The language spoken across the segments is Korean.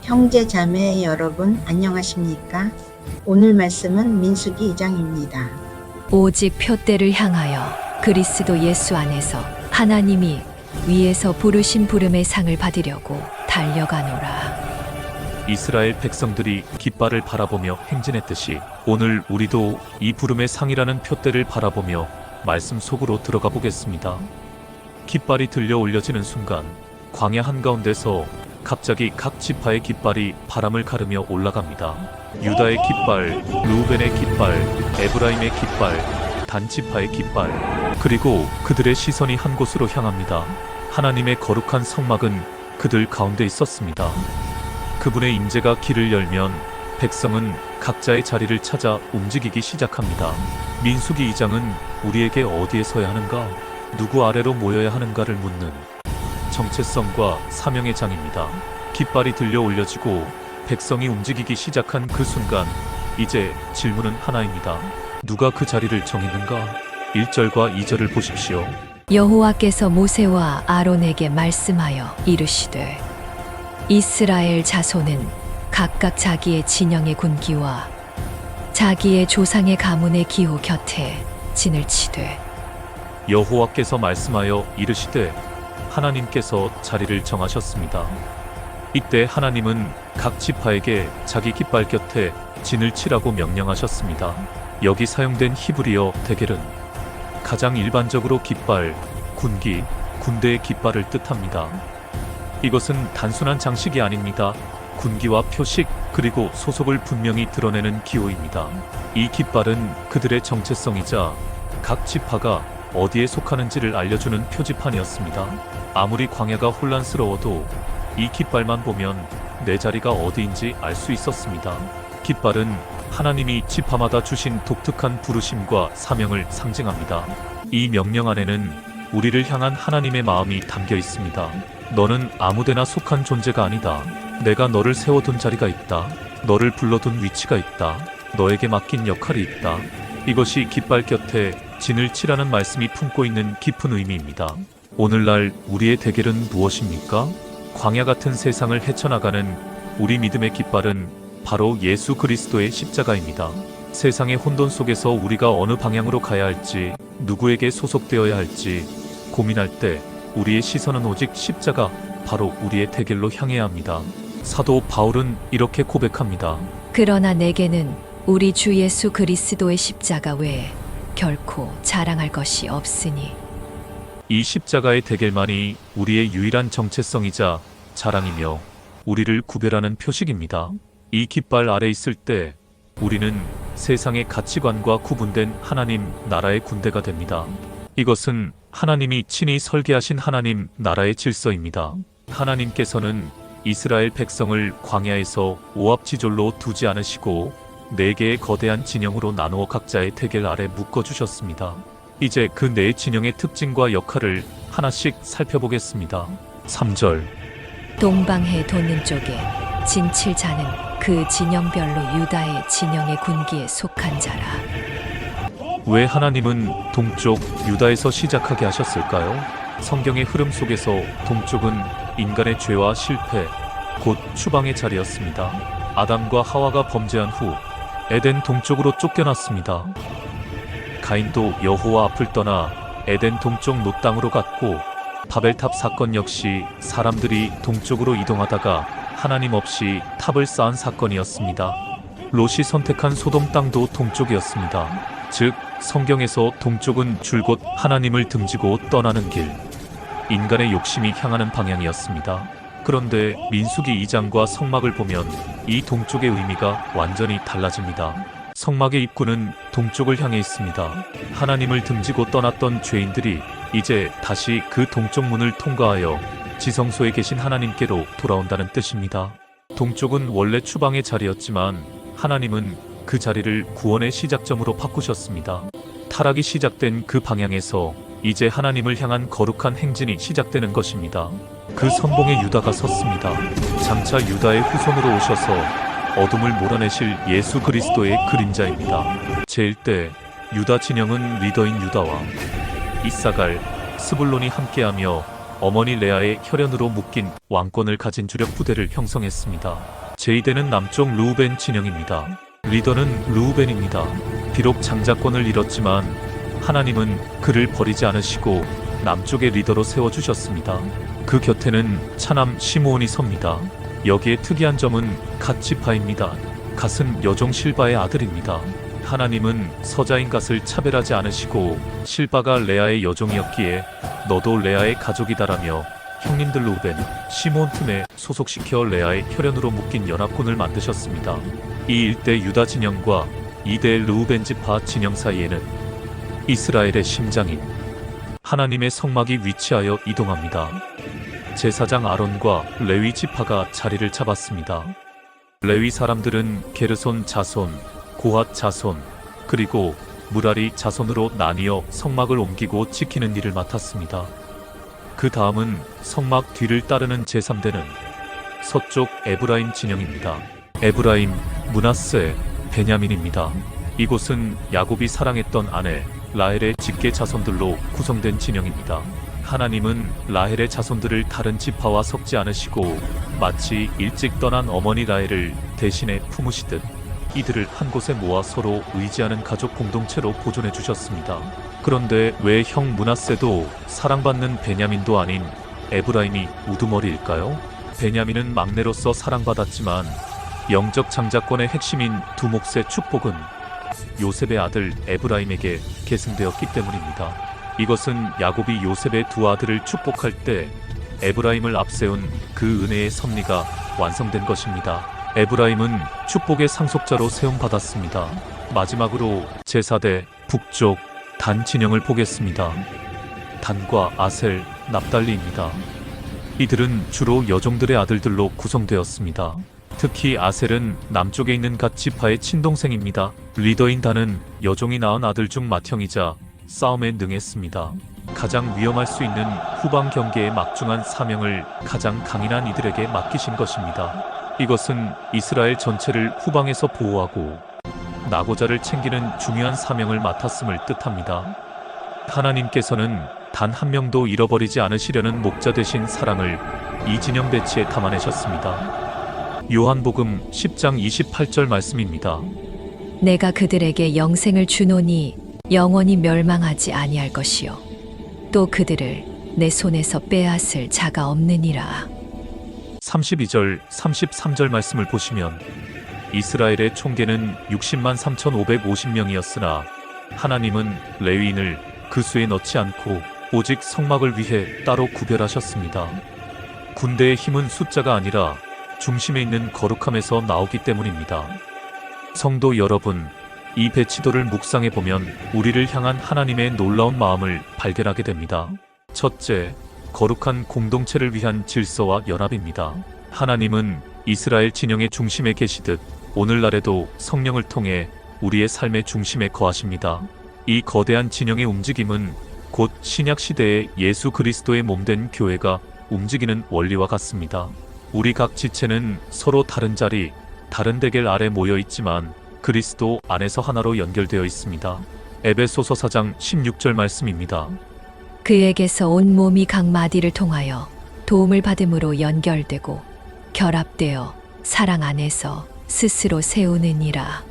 형제 자매 여러분 안녕하십니까? 오늘 말씀은 민수기 2장입니다. 오직 표대를 향하여 그리스도 예수 안에서 하나님이 위에서 부르신 부름의 상을 받으려고 달려가노라. 이스라엘 백성들이 깃발을 바라보며 행진했듯이 오늘 우리도 이 부름의 상이라는 표대를 바라보며 말씀 속으로 들어가 보겠습니다. 깃발이 들려 올려지는 순간 광야 한가운데서 갑자기 각 지파의 깃발이 바람을 가르며 올라갑니다. 유다의 깃발, 르우벤의 깃발, 에브라임의 깃발, 단 지파의 깃발, 그리고 그들의 시선이 한 곳으로 향합니다. 하나님의 거룩한 성막은 그들 가운데 있었습니다. 그분의 임재가 길을 열면 백성은 각자의 자리를 찾아 움직이기 시작합니다. 민수기 2장은 우리에게 어디에 서야 하는가, 누구 아래로 모여야 하는가를 묻는 정체성과 사명의 장입니다. 깃발이 들려 올려지고 백성이 움직이기 시작한 그 순간 이제 질문은 하나입니다. 누가 그 자리를 정했는가? 1절과 2절을 보십시오. 여호와께서 모세와 아론에게 말씀하여 이르시되 이스라엘 자손은 각각 자기의 진영의 군기와 자기의 조상의 가문의 기호 곁에 진을 치되. 여호와께서 말씀하여 이르시되 하나님께서 자리를 정하셨습니다. 이때 하나님은 각 지파에게 자기 깃발 곁에 진을 치라고 명령하셨습니다. 여기 사용된 히브리어 대겔은 가장 일반적으로 깃발, 군기, 군대의 깃발을 뜻합니다. 이것은 단순한 장식이 아닙니다. 군기와 표식 그리고 소속을 분명히 드러내는 기호입니다. 이 깃발은 그들의 정체성이자 각 지파가 어디에 속하는지를 알려주는 표지판이었습니다. 아무리 광야가 혼란스러워도 이 깃발만 보면 내 자리가 어디인지 알 수 있었습니다. 깃발은 하나님이 지파마다 주신 독특한 부르심과 사명을 상징합니다. 이 명령 안에는 우리를 향한 하나님의 마음이 담겨 있습니다. 너는 아무데나 속한 존재가 아니다. 내가 너를 세워둔 자리가 있다. 너를 불러둔 위치가 있다. 너에게 맡긴 역할이 있다. 이것이 깃발 곁에 진을 치라는 말씀이 품고 있는 깊은 의미입니다. 오늘날 우리의 대결은 무엇입니까? 광야 같은 세상을 헤쳐나가는 우리 믿음의 깃발은 바로 예수 그리스도의 십자가입니다. 세상의 혼돈 속에서 우리가 어느 방향으로 가야 할지, 누구에게 소속되어야 할지 고민할 때 우리의 시선은 오직 십자가, 바로 우리의 대결로 향해야 합니다. 사도 바울은 이렇게 고백합니다. 그러나 내게는 우리 주 예수 그리스도의 십자가 외에 결코 자랑할 것이 없으니. 이 십자가의 대결만이 우리의 유일한 정체성이자 자랑이며 우리를 구별하는 표식입니다. 이 깃발 아래 있을 때 우리는 세상의 가치관과 구분된 하나님 나라의 군대가 됩니다. 이것은 하나님이 친히 설계하신 하나님 나라의 질서입니다. 하나님께서는 이스라엘 백성을 광야에서 오합지졸로 두지 않으시고 4개의 거대한 진영으로 나누어 각자의 대결 아래 묶어주셨습니다. 이제 그 4진영의 특징과 역할을 하나씩 살펴보겠습니다. 3절. 동방해 돋는 쪽에 진칠 자는 그 진영별로 유다의 진영의 군기에 속한 자라. 왜 하나님은 동쪽 유다에서 시작하게 하셨을까요? 성경의 흐름 속에서 동쪽은 인간의 죄와 실패, 곧 추방의 자리였습니다. 아담과 하와가 범죄한 후 에덴 동쪽으로 쫓겨났습니다. 가인도 여호와 앞을 떠나 에덴 동쪽 놋 땅으로 갔고, 바벨탑 사건 역시 사람들이 동쪽으로 이동하다가 하나님 없이 탑을 쌓은 사건이었습니다. 롯이 선택한 소돔 땅도 동쪽이었습니다. 즉, 성경에서 동쪽은 줄곧 하나님을 등지고 떠나는 길, 인간의 욕심이 향하는 방향이었습니다. 그런데 민수기 2장과 성막을 보면 이 동쪽의 의미가 완전히 달라집니다. 성막의 입구는 동쪽을 향해 있습니다. 하나님을 등지고 떠났던 죄인들이 이제 다시 그 동쪽 문을 통과하여 지성소에 계신 하나님께로 돌아온다는 뜻입니다. 동쪽은 원래 추방의 자리였지만 하나님은 그 자리를 구원의 시작점으로 바꾸셨습니다. 타락이 시작된 그 방향에서 이제 하나님을 향한 거룩한 행진이 시작되는 것입니다. 그 선봉에 유다가 섰습니다. 장차 유다의 후손으로 오셔서 어둠을 몰아내실 예수 그리스도의 그림자입니다. 제1대 유다 진영은 리더인 유다와 이사갈, 스불론이 함께하며 어머니 레아의 혈연으로 묶인 왕권을 가진 주력 부대를 형성했습니다. 제2대는 남쪽 르우벤 진영입니다. 리더는 르우벤입니다. 비록 장자권을 잃었지만 하나님은 그를 버리지 않으시고 남쪽의 리더로 세워주셨습니다. 그 곁에는 차남 시므온이 섭니다. 여기에 특이한 점은 갓 지파입니다. 갓은 여종 실바의 아들입니다. 하나님은 서자인 갓을 차별하지 않으시고 실바가 레아의 여종이었기에 너도 레아의 가족이다라며 형님들 르우벤, 시므온 틈에 소속시켜 레아의 혈연으로 묶인 연합군을 만드셨습니다. 이 일대 유다 진영과 2대 르우벤 지파 진영 사이에는 이스라엘의 심장인 하나님의 성막이 위치하여 이동합니다. 제사장 아론과 레위 지파가 자리를 잡았습니다. 레위 사람들은 게르손 자손, 고핫 자손, 그리고 무라리 자손으로 나뉘어 성막을 옮기고 지키는 일을 맡았습니다. 그 다음은 성막 뒤를 따르는 제3대는 서쪽 에브라임 진영입니다. 에브라임, 므낫세, 베냐민입니다. 이곳은 야곱이 사랑했던 아내 라헬의 직계 자손들로 구성된 진영입니다. 하나님은 라헬의 자손들을 다른 지파와 섞지 않으시고 마치 일찍 떠난 어머니 라헬을 대신에 품으시듯 이들을 한 곳에 모아 서로 의지하는 가족 공동체로 보존해 주셨습니다. 그런데 왜 형 므낫세도 사랑받는 베냐민도 아닌 에브라임이 우두머리일까요? 베냐민은 막내로서 사랑받았지만 영적 장자권의 핵심인 두 몫의 축복은 요셉의 아들 에브라임에게 계승되었기 때문입니다. 이것은 야곱이 요셉의 두 아들을 축복할 때 에브라임을 앞세운 그 은혜의 섭리가 완성된 것입니다. 에브라임은 축복의 상속자로 세움받았습니다. 마지막으로 제4대 북쪽 단 진영을 보겠습니다. 단과 아셀, 납달리입니다. 이들은 주로 여종들의 아들들로 구성되었습니다. 특히 아셀은 남쪽에 있는 갓 지파의 친동생입니다. 리더인 단은 여종이 낳은 아들 중 맏형이자 싸움에 능했습니다. 가장 위험할 수 있는 후방 경계의 막중한 사명을 가장 강인한 이들에게 맡기신 것입니다. 이것은 이스라엘 전체를 후방에서 보호하고 나고자를 챙기는 중요한 사명을 맡았음을 뜻합니다. 하나님께서는 단 한 명도 잃어버리지 않으시려는 목자 되신 사랑을 이 진영 배치에 담아내셨습니다. 요한복음 10장 28절 말씀입니다. 내가 그들에게 영생을 주노니 영원히 멸망하지 아니할 것이요 또 그들을 내 손에서 빼앗을 자가 없느니라. 32절, 33절 말씀을 보시면 이스라엘의 총계는 60만 3,550명이었으나 하나님은 레위인을 그 수에 넣지 않고 오직 성막을 위해 따로 구별하셨습니다. 군대의 힘은 숫자가 아니라 중심에 있는 거룩함에서 나오기 때문입니다. 성도 여러분, 이 배치도를 묵상해 보면 우리를 향한 하나님의 놀라운 마음을 발견하게 됩니다. 첫째, 거룩한 공동체를 위한 질서와 연합입니다. 하나님은 이스라엘 진영의 중심에 계시듯 오늘날에도 성령을 통해 우리의 삶의 중심에 거하십니다. 이 거대한 진영의 움직임은 곧 신약 시대의 예수 그리스도의 몸된 교회가 움직이는 원리와 같습니다. 우리 각 지체는 서로 다른 자리, 다른 대결 아래 모여 있지만 그리스도 안에서 하나로 연결되어 있습니다. 에베소서 4장 16절 말씀입니다. 그에게서 온 몸이 각 마디를 통하여 도움을 받음으로 연결되고 결합되어 사랑 안에서 스스로 세우느니라.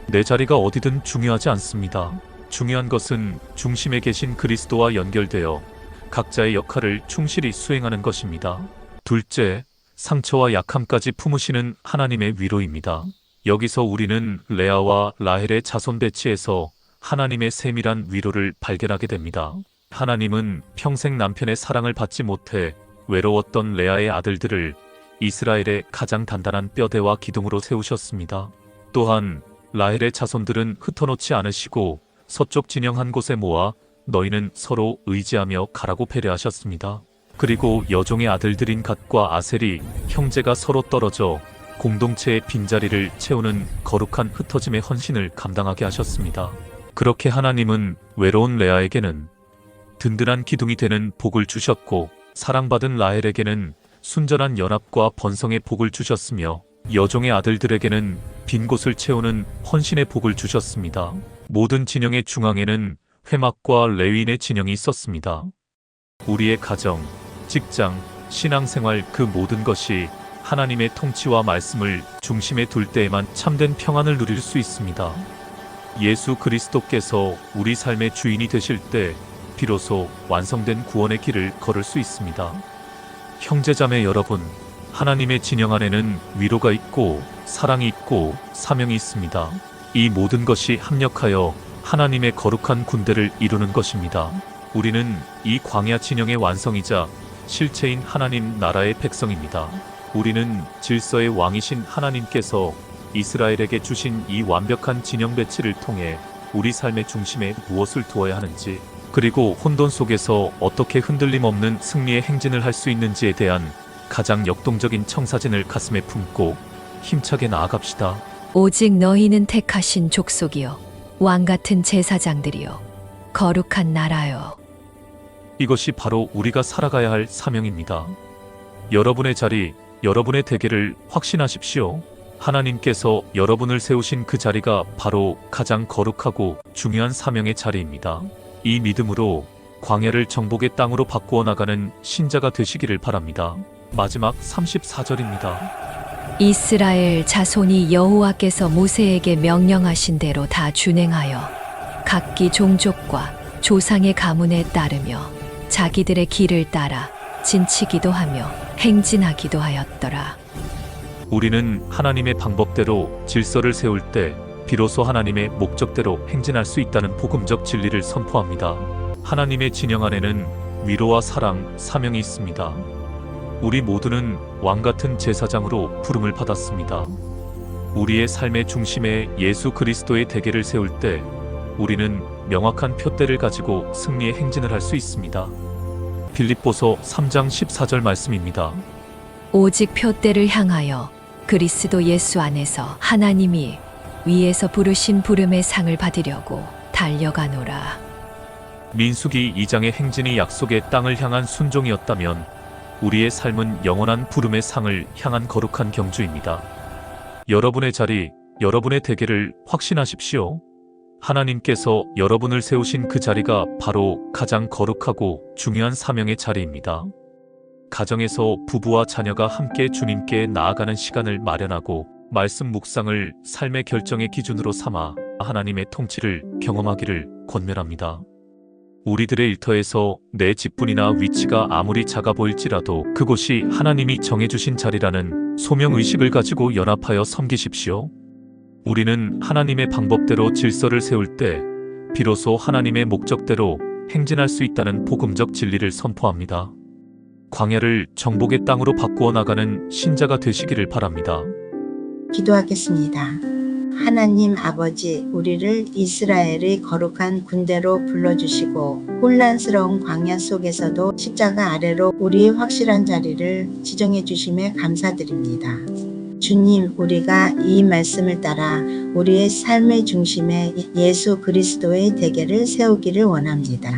내 자리가 어디든 중요하지 않습니다. 중요한 것은 중심에 계신 그리스도와 연결되어 각자의 역할을 충실히 수행하는 것입니다. 둘째, 상처와 약함까지 품으시는 하나님의 위로입니다. 여기서 우리는 레아와 라헬의 자손 배치에서 하나님의 세밀한 위로를 발견하게 됩니다. 하나님은 평생 남편의 사랑을 받지 못해 외로웠던 레아의 아들들을 이스라엘의 가장 단단한 뼈대와 기둥으로 세우셨습니다. 또한 라헬의 자손들은 흩어놓지 않으시고 서쪽 진영 한 곳에 모아 너희는 서로 의지하며 가라고 배려하셨습니다. 그리고 여종의 아들들인 갓과 아셀이 형제가 서로 떨어져 공동체의 빈자리를 채우는 거룩한 흩어짐의 헌신을 감당하게 하셨습니다. 그렇게 하나님은 외로운 레아에게는 든든한 기둥이 되는 복을 주셨고 사랑받은 라헬에게는 순전한 연합과 번성의 복을 주셨으며 여종의 아들들에게는 빈 곳을 채우는 헌신의 복을 주셨습니다. 모든 진영의 중앙에는 회막과 레위인의 진영이 있었습니다. 우리의 가정, 직장, 신앙생활 그 모든 것이 하나님의 통치와 말씀을 중심에 둘 때에만 참된 평안을 누릴 수 있습니다. 예수 그리스도께서 우리 삶의 주인이 되실 때 비로소 완성된 구원의 길을 걸을 수 있습니다. 형제자매 여러분, 하나님의 진영 안에는 위로가 있고 사랑이 있고 사명이 있습니다. 이 모든 것이 합력하여 하나님의 거룩한 군대를 이루는 것입니다. 우리는 이 광야 진영의 완성이자 실체인 하나님 나라의 백성입니다. 우리는 질서의 왕이신 하나님께서 이스라엘에게 주신 이 완벽한 진영 배치를 통해 우리 삶의 중심에 무엇을 두어야 하는지, 그리고 혼돈 속에서 어떻게 흔들림 없는 승리의 행진을 할 수 있는지에 대한 가장 역동적인 청사진을 가슴에 품고 힘차게 나아갑시다. 오직 너희는 택하신 족속이요 왕같은 제사장들이요 거룩한 나라요. 이것이 바로 우리가 살아가야 할 사명입니다. 여러분의 자리, 여러분의 대계를 확신하십시오. 하나님께서 여러분을 세우신 그 자리가 바로 가장 거룩하고 중요한 사명의 자리입니다. 이 믿음으로 광야를 정복의 땅으로 바꾸어 나가는 신자가 되시기를 바랍니다. 마지막 34절입니다. 이스라엘 자손이 여호와께서 모세에게 명령하신 대로 다 준행하여 각기 종족과 조상의 가문에 따르며 자기들의 길을 따라 진치기도 하며 행진하기도 하였더라. 우리는 하나님의 방법대로 질서를 세울 때 비로소 하나님의 목적대로 행진할 수 있다는 복음적 진리를 선포합니다. 하나님의 진영 안에는 위로와 사랑, 사명이 있습니다. 우리 모두는 왕같은 제사장으로 부름을 받았습니다. 우리의 삶의 중심에 예수 그리스도의 대계를 세울 때 우리는 명확한 표대를 가지고 승리의 행진을 할 수 있습니다. 빌립보서 3장 14절 말씀입니다. 오직 표대를 향하여 그리스도 예수 안에서 하나님이 위에서 부르신 부름의 상을 받으려고 달려가노라. 민수기 2장의 행진이 약속의 땅을 향한 순종이었다면 우리의 삶은 영원한 부름의 상을 향한 거룩한 경주입니다. 여러분의 자리, 여러분의 대계를 확신하십시오. 하나님께서 여러분을 세우신 그 자리가 바로 가장 거룩하고 중요한 사명의 자리입니다. 가정에서 부부와 자녀가 함께 주님께 나아가는 시간을 마련하고 말씀 묵상을 삶의 결정의 기준으로 삼아 하나님의 통치를 경험하기를 권면합니다. 우리들의 일터에서 내 직분이나 위치가 아무리 작아 보일지라도 그곳이 하나님이 정해주신 자리라는 소명의식을 가지고 연합하여 섬기십시오. 우리는 하나님의 방법대로 질서를 세울 때 비로소 하나님의 목적대로 행진할 수 있다는 복음적 진리를 선포합니다. 광야를 정복의 땅으로 바꾸어 나가는 신자가 되시기를 바랍니다. 기도하겠습니다. 하나님 아버지, 우리를 이스라엘의 거룩한 군대로 불러주시고 혼란스러운 광야 속에서도 십자가 아래로 우리의 확실한 자리를 지정해 주심에 감사드립니다. 주님, 우리가 이 말씀을 따라 우리의 삶의 중심에 예수 그리스도의 대계를 세우기를 원합니다.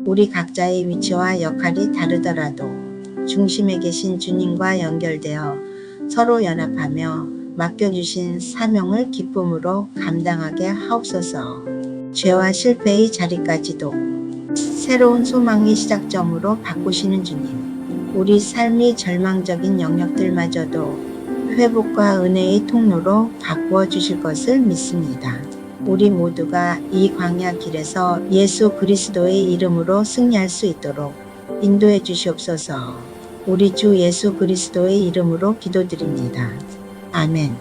우리 각자의 위치와 역할이 다르더라도 중심에 계신 주님과 연결되어 서로 연합하며 맡겨주신 사명을 기쁨으로 감당하게 하옵소서. 죄와 실패의 자리까지도 새로운 소망의 시작점으로 바꾸시는 주님, 우리 삶이 절망적인 영역들마저도 회복과 은혜의 통로로 바꾸어 주실 것을 믿습니다. 우리 모두가 이 광야 길에서 예수 그리스도의 이름으로 승리할 수 있도록 인도해 주시옵소서. 우리 주 예수 그리스도의 이름으로 기도드립니다. 아멘.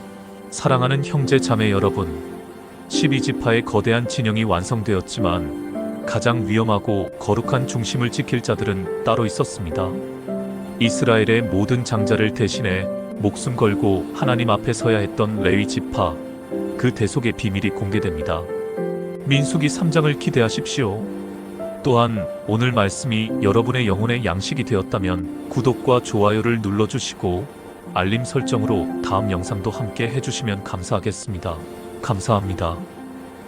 사랑하는 형제 자매 여러분, 12지파의 거대한 진영이 완성되었지만 가장 위험하고 거룩한 중심을 지킬 자들은 따로 있었습니다. 이스라엘의 모든 장자를 대신해 목숨 걸고 하나님 앞에 서야 했던 레위 지파, 그 대속의 비밀이 공개됩니다. 민수기 3장을 기대하십시오. 또한 오늘 말씀이 여러분의 영혼의 양식이 되었다면 구독과 좋아요를 눌러주시고 알림 설정으로 다음 영상도 함께 해주시면 감사하겠습니다. 감사합니다.